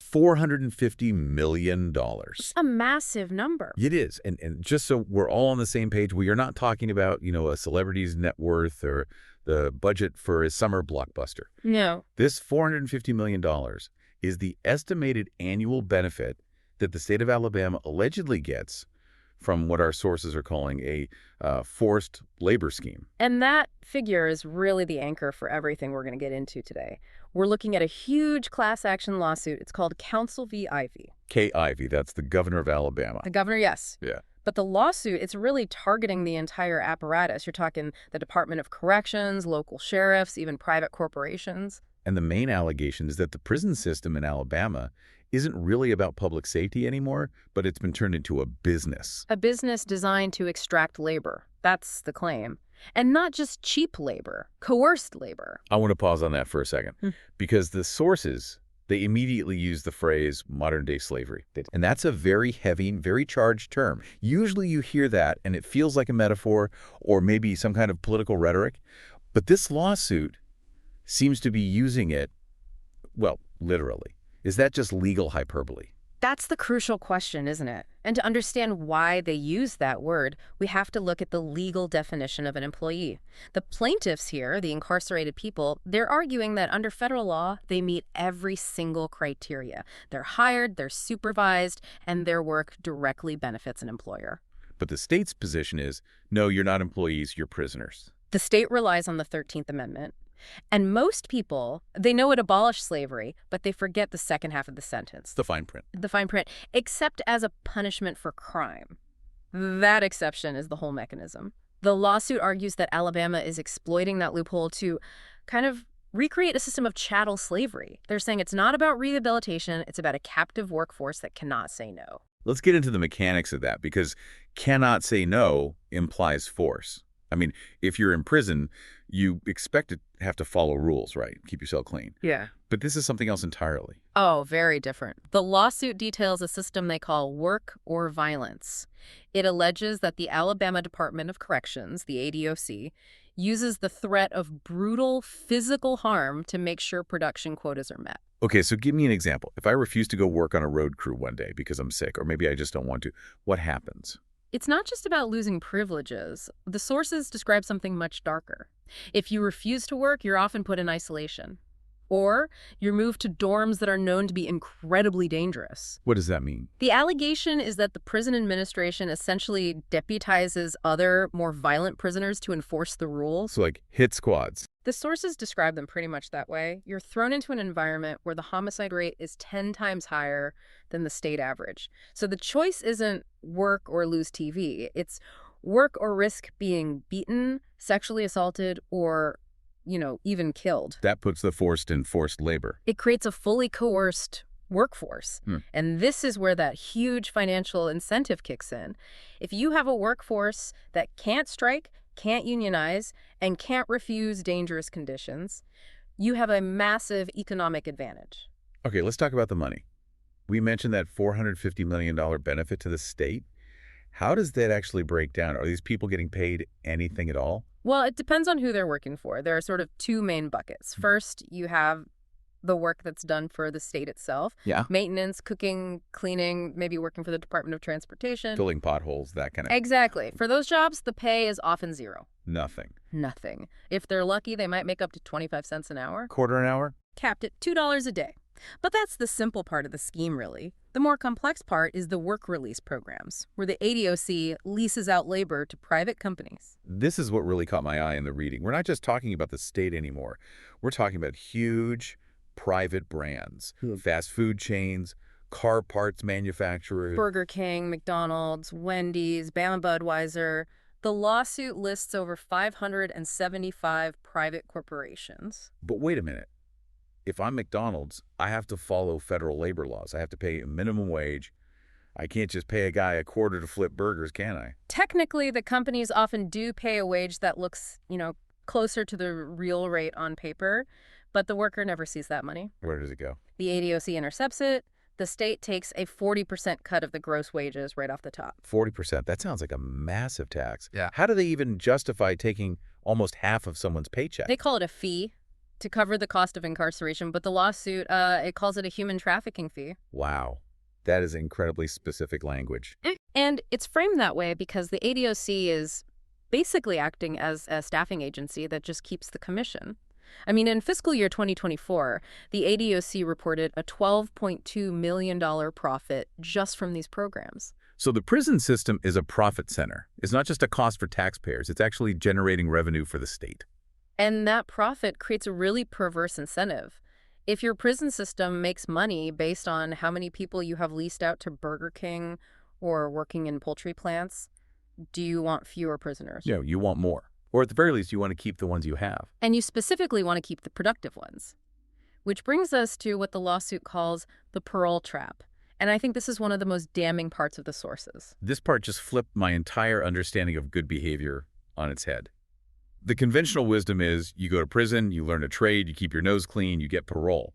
$450 million. A massive number. It is. And just so we're all on the same page, we are not talking about, a celebrity's net worth or the budget for a summer blockbuster. No. This $450 million is the estimated annual benefit that the state of Alabama allegedly gets from what our sources are calling a forced labor scheme. And that figure is really the anchor for everything we're going to get into today. We're looking at a huge class action lawsuit. It's called Council v. Ivey. Kay Ivey, that's the governor of Alabama. The governor, yes. Yeah. But the lawsuit, it's really targeting the entire apparatus. You're talking the Department of Corrections, local sheriffs, even private corporations. And the main allegation is that the prison system in Alabama isn't really about public safety anymore, but it's been turned into a business. A business designed to extract labor. That's the claim. And not just cheap labor, coerced labor. I want to pause on that for a second, because the sources, they immediately use the phrase modern-day slavery. And that's a very heavy, very charged term. Usually you hear that, and it feels like a metaphor or maybe some kind of political rhetoric. But this lawsuit seems to be using it, well, literally. Is that just legal hyperbole? That's the crucial question, isn't it? And to understand why they use that word, we have to look at the legal definition of an employee. The plaintiffs here, the incarcerated people, they're arguing that under federal law, they meet every single criteria. They're hired, they're supervised, and their work directly benefits an employer. But the state's position is, no, you're not employees, you're prisoners. The state relies on the 13th Amendment. And most people, they know it abolished slavery, but they forget the second half of the sentence. The fine print. The fine print, except as a punishment for crime. That exception is the whole mechanism. The lawsuit argues that Alabama is exploiting that loophole to kind of recreate a system of chattel slavery. They're saying it's not about rehabilitation, it's about a captive workforce that cannot say no. Let's get into the mechanics of that, because cannot say no implies force. I mean, if you're in prison, you expect to have to follow rules, right? Keep your cell clean. Yeah. But this is something else entirely. Oh, very different. The lawsuit details a system they call work or violence. It alleges that the Alabama Department of Corrections, the ADOC, uses the threat of brutal physical harm to make sure production quotas are met. Okay, so give me an example. If I refuse to go work on a road crew one day because I'm sick, or maybe I just don't want to, what happens? It's not just about losing privileges. The sources describe something much darker. If you refuse to work, you're often put in isolation. Or you're moved to dorms that are known to be incredibly dangerous. What does that mean? The allegation is that the prison administration essentially deputizes other, more violent prisoners to enforce the rules. So like hit squads. The sources describe them pretty much that way. You're thrown into an environment where the homicide rate is 10 times higher than the state average. So the choice isn't work or lose TV. It's work or risk being beaten, sexually assaulted, or even killed. That puts the forced in forced labor. It creates a fully coerced workforce. And this is where that huge financial incentive kicks in. If you have a workforce that can't strike, can't unionize, and can't refuse dangerous conditions, you have a massive economic advantage. Okay, let's talk about the money. We mentioned that $450 million benefit to the state. How does that actually break down? Are these people getting paid anything at all? Well, it depends on who they're working for. There are sort of two main buckets. First, you have the work that's done for the state itself. Yeah. Maintenance, cooking, cleaning, maybe working for the Department of Transportation. Filling potholes, that kind of... Exactly. For those jobs, the pay is often zero. Nothing. Nothing. If they're lucky, they might make up to 25 cents an hour. Quarter an hour? Capped at $2 a day. But that's the simple part of the scheme, really. The more complex part is the work release programs, where the ADOC leases out labor to private companies. This is what really caught my eye in the reading. We're not just talking about the state anymore. We're talking about huge private brands, fast food chains, car parts manufacturers. Burger King, McDonald's, Wendy's, Bama Budweiser. The lawsuit lists over 575 private corporations. But wait a minute. If I'm McDonald's, I have to follow federal labor laws. I have to pay a minimum wage. I can't just pay a guy a quarter to flip burgers, can I? Technically, the companies often do pay a wage that looks, closer to the real rate on paper, but the worker never sees that money. Where does it go? The ADOC intercepts it. The state takes a 40% cut of the gross wages right off the top. 40%. That sounds like a massive tax. Yeah. How do they even justify taking almost half of someone's paycheck? They call it a fee. to cover the cost of incarceration, but the lawsuit, it calls it a human trafficking fee. Wow. That is incredibly specific language. And it's framed that way because the ADOC is basically acting as a staffing agency that just keeps the commission. I mean, in fiscal year 2024, the ADOC reported a $12.2 million profit just from these programs. So the prison system is a profit center. It's not just a cost for taxpayers. It's actually generating revenue for the state. And that profit creates a really perverse incentive. If your prison system makes money based on how many people you have leased out to Burger King or working in poultry plants, do you want fewer prisoners? Yeah, you want more. Or at the very least, you want to keep the ones you have. And you specifically want to keep the productive ones. Which brings us to what the lawsuit calls the parole trap. And I think this is one of the most damning parts of the sources. This part just flipped my entire understanding of good behavior on its head. The conventional wisdom is you go to prison, you learn a trade, you keep your nose clean, you get parole.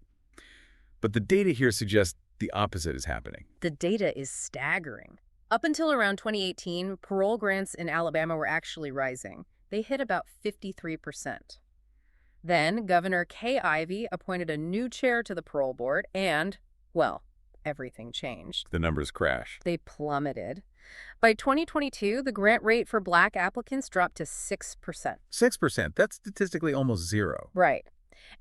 But the data here suggests the opposite is happening. The data is staggering. Up until around 2018, parole grants in Alabama were actually rising. They hit about 53%. Then Governor Kay Ivey appointed a new chair to the parole board and, well, everything changed. The numbers crash. They plummeted. By 2022, the grant rate for Black applicants dropped to 6%. 6%. That's statistically almost zero. Right.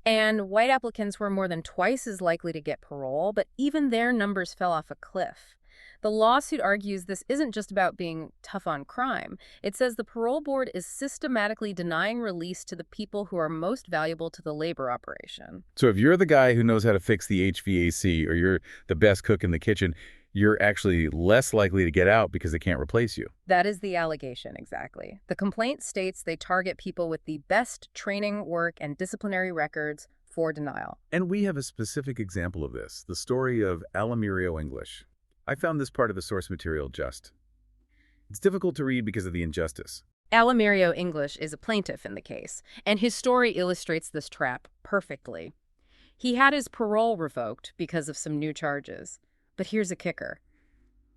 And white applicants were more than twice as likely to get parole, but even their numbers fell off a cliff. The lawsuit argues this isn't just about being tough on crime. It says the parole board is systematically denying release to the people who are most valuable to the labor operation. So if you're the guy who knows how to fix the HVAC or you're the best cook in the kitchen, you're actually less likely to get out because they can't replace you. That is the allegation, exactly. The complaint states they target people with the best training, work, and disciplinary records for denial. And we have a specific example of this, the story of Alamirio English. I found this part of the source material it's difficult to read because of the injustice. Alamirio English is a plaintiff in the case, and his story illustrates this trap perfectly. He had his parole revoked because of some new charges. But here's a kicker.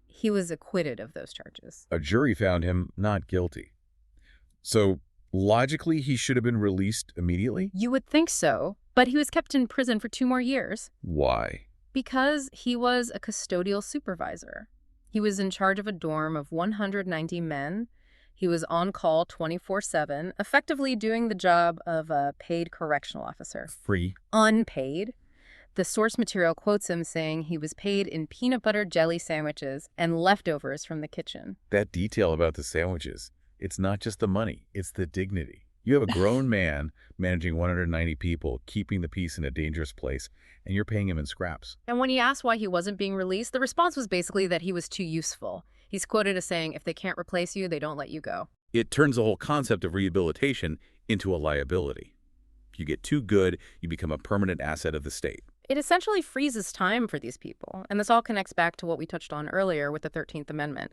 He was acquitted of those charges. A jury found him not guilty. So, logically, he should have been released immediately? You would think so, but he was kept in prison for 2 more years. Why? Because he was a custodial supervisor. He was in charge of a dorm of 190 men. He was on call 24/7, effectively doing the job of a paid correctional officer. Free. Unpaid. The source material quotes him saying he was paid in peanut butter jelly sandwiches and leftovers from the kitchen. That detail about the sandwiches, it's not just the money, it's the dignity. You have a grown man managing 190 people, keeping the peace in a dangerous place, and you're paying him in scraps. And when he asked why he wasn't being released, the response was basically that he was too useful. He's quoted as saying, if they can't replace you, they don't let you go. It turns the whole concept of rehabilitation into a liability. If you get too good, you become a permanent asset of the state. It essentially freezes time for these people, and this all connects back to what we touched on earlier with the 13th Amendment.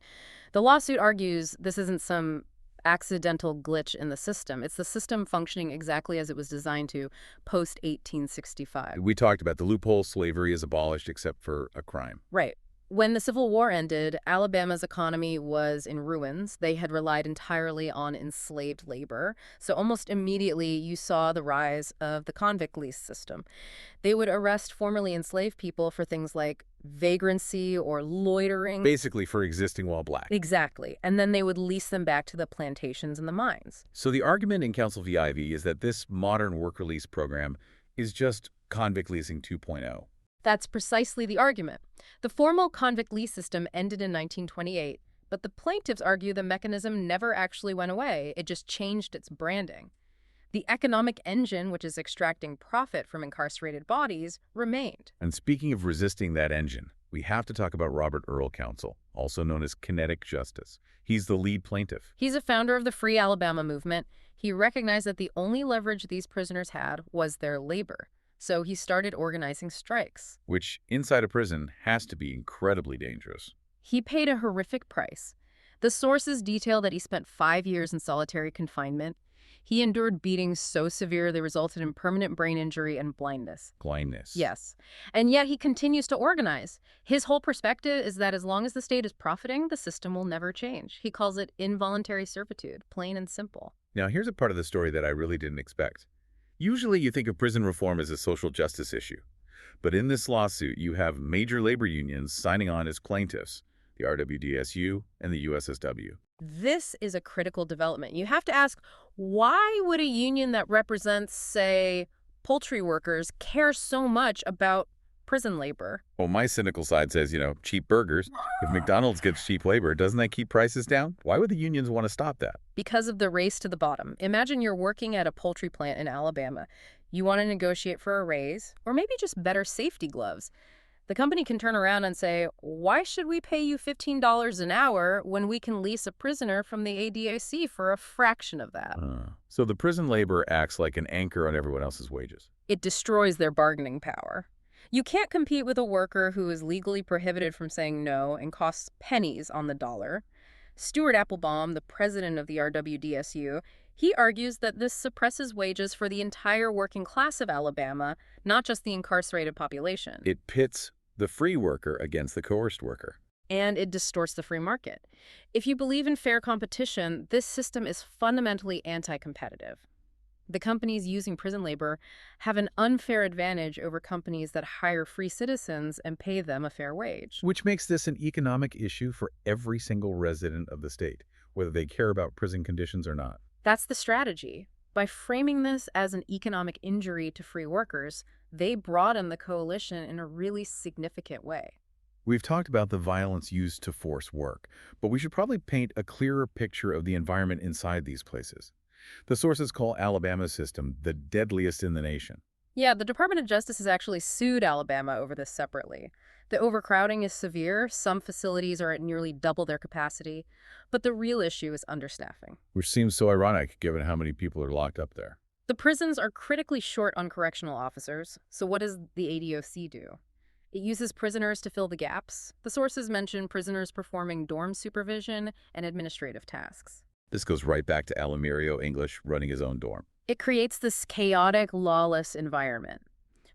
The lawsuit argues this isn't some accidental glitch in the system. It's the system functioning exactly as it was designed to post-1865. We talked about the loophole, slavery is abolished except for a crime. Right. When the Civil War ended, Alabama's economy was in ruins. They had relied entirely on enslaved labor. So almost immediately, you saw the rise of the convict lease system. They would arrest formerly enslaved people for things like vagrancy or loitering. Basically for existing while black. Exactly. And then they would lease them back to the plantations and the mines. So the argument in Counsel v. Ivey is that this modern work release program is just convict leasing 2.0. That's precisely the argument. The formal convict lease system ended in 1928, but the plaintiffs argue the mechanism never actually went away. It just changed its branding. The economic engine, which is extracting profit from incarcerated bodies, remained. And speaking of resisting that engine, we have to talk about Robert Earl Counsel, also known as Kinetic Justice. He's the lead plaintiff. He's a founder of the Free Alabama movement. He recognized that the only leverage these prisoners had was their labor. So he started organizing strikes. Which, inside a prison, has to be incredibly dangerous. He paid a horrific price. The sources detail that he spent 5 years in solitary confinement. He endured beatings so severe they resulted in permanent brain injury and blindness. Blindness. Yes. And yet he continues to organize. His whole perspective is that as long as the state is profiting, the system will never change. He calls it involuntary servitude, plain and simple. Now, here's a part of the story that I really didn't expect. Usually you think of prison reform as a social justice issue. But in this lawsuit, you have major labor unions signing on as plaintiffs, the RWDSU and the USSW. This is a critical development. You have to ask, why would a union that represents, say, poultry workers care so much about prison labor? Well, my cynical side says, cheap burgers. If McDonald's gets cheap labor, doesn't that keep prices down? Why would the unions want to stop that? Because of the race to the bottom. Imagine you're working at a poultry plant in Alabama. You want to negotiate for a raise, or maybe just better safety gloves. The company can turn around and say, why should we pay you $15 an hour when we can lease a prisoner from the ADAC for a fraction of that? So the prison labor acts like an anchor on everyone else's wages. It destroys their bargaining power. You can't compete with a worker who is legally prohibited from saying no and costs pennies on the dollar. Stuart Applebaum, the president of the RWDSU, he argues that this suppresses wages for the entire working class of Alabama, not just the incarcerated population. It pits the free worker against the coerced worker. And it distorts the free market. If you believe in fair competition, this system is fundamentally anti-competitive. The companies using prison labor have an unfair advantage over companies that hire free citizens and pay them a fair wage. Which makes this an economic issue for every single resident of the state, whether they care about prison conditions or not. That's the strategy. By framing this as an economic injury to free workers, they broaden the coalition in a really significant way. We've talked about the violence used to force work, but we should probably paint a clearer picture of the environment inside these places. The sources call Alabama's system the deadliest in the nation. Yeah, the Department of Justice has actually sued Alabama over this separately. The overcrowding is severe. Some facilities are at nearly double their capacity. But the real issue is understaffing. Which seems so ironic given how many people are locked up there. The prisons are critically short on correctional officers. So what does the ADOC do? It uses prisoners to fill the gaps. The sources mention prisoners performing dorm supervision and administrative tasks. This goes right back to Alamirio English running his own dorm. It creates this chaotic, lawless environment.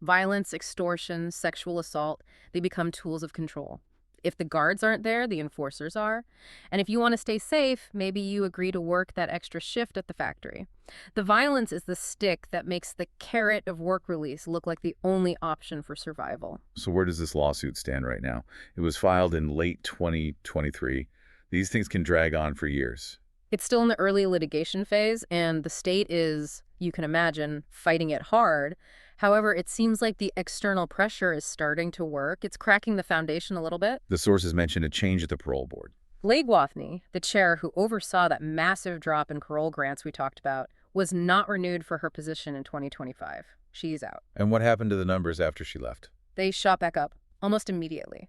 Violence, extortion, sexual assault, they become tools of control. If the guards aren't there, the enforcers are. And if you want to stay safe, maybe you agree to work that extra shift at the factory. The violence is the stick that makes the carrot of work release look like the only option for survival. So where does this lawsuit stand right now? It was filed in late 2023. These things can drag on for years. It's still in the early litigation phase, and the state is, you can imagine, fighting it hard. However, it seems like the external pressure is starting to work. It's cracking the foundation a little bit. The sources mentioned a change at the parole board. Leigh Wathney, the chair who oversaw that massive drop in parole grants we talked about, was not renewed for her position in 2025. She's out. And what happened to the numbers after she left? They shot back up almost immediately.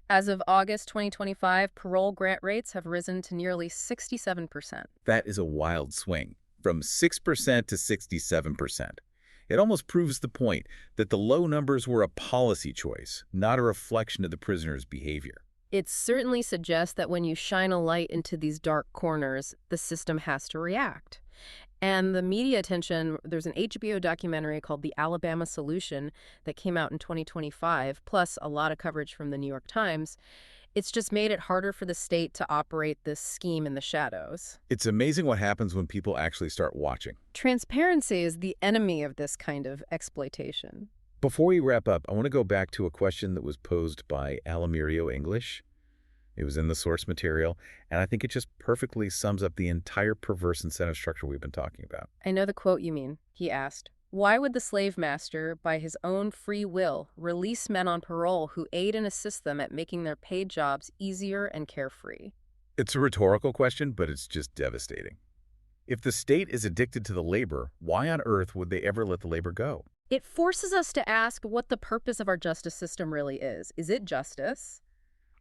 As of August 2025, parole grant rates have risen to nearly 67%. That is a wild swing, from 6% to 67%. It almost proves the point that the low numbers were a policy choice, not a reflection of the prisoner's behavior. It certainly suggests that when you shine a light into these dark corners, the system has to react. And the media attention, there's an HBO documentary called The Alabama Solution that came out in 2025, plus a lot of coverage from the New York Times. It's just made it harder for the state to operate this scheme in the shadows. It's amazing what happens when people actually start watching. Transparency is the enemy of this kind of exploitation. Before we wrap up, I want to go back to a question that was posed by Alamirio English. It was in the source material, and I think it just perfectly sums up the entire perverse incentive structure we've been talking about. I know the quote you mean. He asked, "Why would the slave master, by his own free will, release men on parole who aid and assist them at making their paid jobs easier and carefree?" It's a rhetorical question, but it's just devastating. If the state is addicted to the labor, why on earth would they ever let the labor go? It forces us to ask what the purpose of our justice system really is. Is it justice?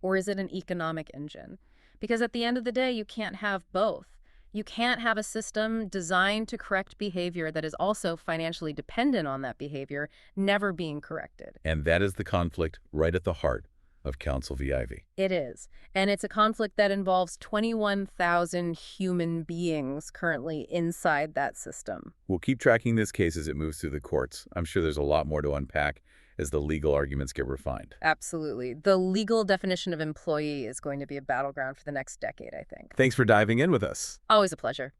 Or is it an economic engine? Because at the end of the day, you can't have both. You can't have a system designed to correct behavior that is also financially dependent on that behavior never being corrected. And that is the conflict right at the heart of Counsel v. Ivey. It is. And it's a conflict that involves 21,000 human beings currently inside that system. We'll keep tracking this case as it moves through the courts. I'm sure there's a lot more to unpack as the legal arguments get refined. Absolutely. The legal definition of employee is going to be a battleground for the next decade, I think. Thanks for diving in with us. Always a pleasure.